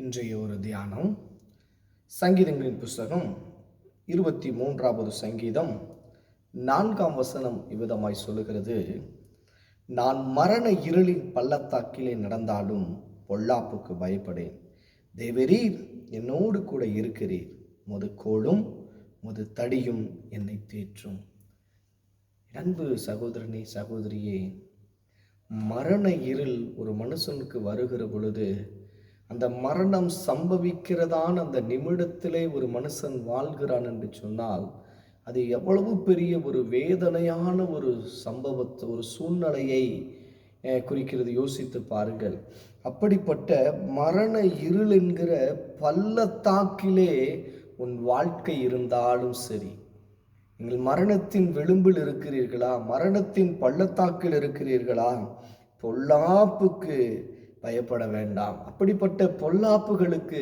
இன்றைய ஒரு தியானம் சங்கீதங்களின் புஸ்தகம் 23வது சங்கீதம் 4ஆம் வசனம் இவ்விதமாய் சொல்லுகிறது. நான் மரண இருளின் பள்ளத்தாக்கிலே நடந்தாலும் பொல்லாப்புக்கு பயப்படேன். தேவரீர் என்னோடு கூட இருக்கிறீர். முது கோலும் முது தடியும் என்னை தேற்றும். அன்பு சகோதரனே, சகோதரியே, மரண இருள் ஒரு மனுஷனுக்கு வருகிற பொழுது, அந்த மரணம் சம்பவிக்கிறதான அந்த நிமிடத்திலே ஒரு மனுஷன் வாழ்கிறான் என்று சொன்னால், அது எவ்வளவு பெரிய ஒரு வேதனையான ஒரு சம்பவத்தை, ஒரு சூழ்நிலையை குறிக்கிறது. யோசித்து பாருங்கள். அப்படிப்பட்ட மரண இருள் என்கிற பள்ளத்தாக்கிலே உன் வாழ்க்கை இருந்தாலும் சரி, நீங்கள் மரணத்தின் விளிம்பில் இருக்கிறீர்களா, மரணத்தின் பள்ளத்தாக்கில் இருக்கிறீர்களா, பொல்லாப்புக்கு பயப்பட வேண்டாம். அப்படிப்பட்ட பொல்லாப்புகளுக்கு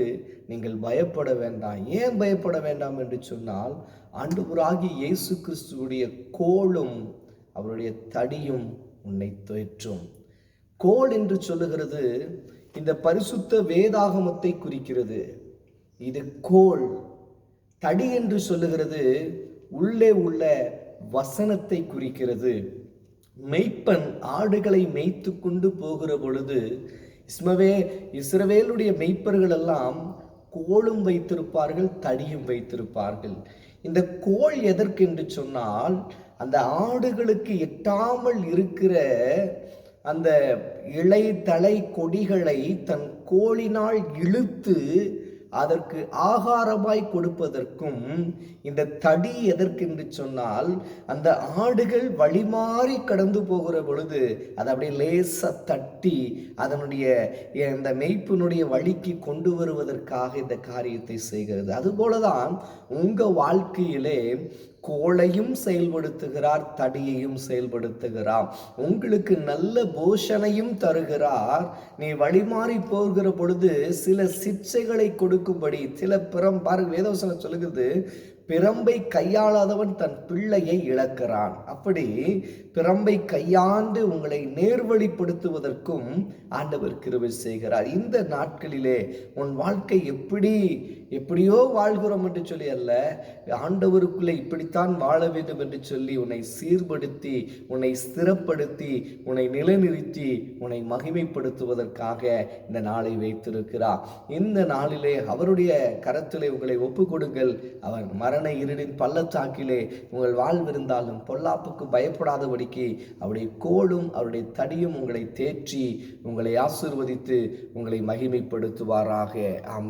நீங்கள் பயப்பட வேண்டாம். ஏன் பயப்பட வேண்டாம் என்று சொன்னால், ஆண்டவராகிய இயேசு கிறிஸ்துவுடைய கோலும் அவருடைய தடியும் உன்னை தேற்றும். கோல் என்று சொல்லுகிறது இந்த பரிசுத்த வேதாகமத்தை குறிக்கிறது. இது கோல். தடி என்று சொல்லுகிறது உள்ளே உள்ள வசனத்தை குறிக்கிறது. மெய்ப்பன் ஆடுகளை மேய்த்து கொண்டு போகிற பொழுது இஸ்ரவேலுடைய மெய்ப்பர்கள் எல்லாம் கோலும் வைத்திருப்பார்கள், தடியும் வைத்திருப்பார்கள். இந்த கோல் எதற்கென்று சொன்னால், அந்த ஆடுகளுக்கு எட்டாமல் இருக்கிற அந்த இலை தலை கொடிகளை தன் கோலினால் இழுத்து அதற்கு ஆகாரமாய் கொடுப்பதற்கும், இந்த தடி எதற்கென்று சொன்னால், அந்த ஆடுகள் வழிமாறி கடந்து போகிற பொழுது அதை அப்படியே லேசா தட்டி அதனுடைய இந்த மெய்ப்பினுடைய வழிக்கு கொண்டு வருவதற்காக இந்த காரியத்தை செய்கிறது. அதுபோலதான் உங்க வாழ்க்கையிலே கோலையும் செயல்படுத்துகிறார், தடியையும் செயல்படுத்துகிறார். உங்களுக்கு நல்ல போஷணையும் தருகிறார். நீ வழிமாறி போகிற பொழுது சில சிக்ஷைகளை கொடுக்கும்படி சில பாருங்க, வேதவசனம் சொல்லுகிறது, பிரம்பை கையாளாதவன் தன் பிள்ளையை இழக்கிறான். அப்படி பிரம்பை கையாண்டு உங்களை நேர்வழிப்படுத்துவதற்கும் ஆண்டவர் கிருபை செய்கிறார். இந்த நாட்களிலே உன் வாழ்க்கை எப்படியோ வாழ்கிறோம் என்று சொல்லி அல்ல, ஆண்டவருக்குள்ளே இப்படித்தான் வாழ வேண்டும் என்று சொல்லி உன்னை சீர்படுத்தி, உன்னை ஸ்திரப்படுத்தி, உன்னை நிலைநிறுத்தி, உன்னை மகிமைப்படுத்துவதற்காக இந்த நாளை வைத்திருக்கிறார். இந்த நாளிலே அவருடைய கரத்திலே உங்களை ஒப்பு கொடுங்கள். அவர் மரண இருளின் பள்ளத்தாக்கிலே உங்கள் வாழ்விருந்தாலும் பொல்லாப்புக்கு பயப்படாதபடிக்கு அவருடைய கோலும் அவருடைய தடியும் உங்களை தேற்றி, உங்களை ஆசீர்வதித்து, உங்களை மகிமைப்படுத்துவாராக. ஆமென்.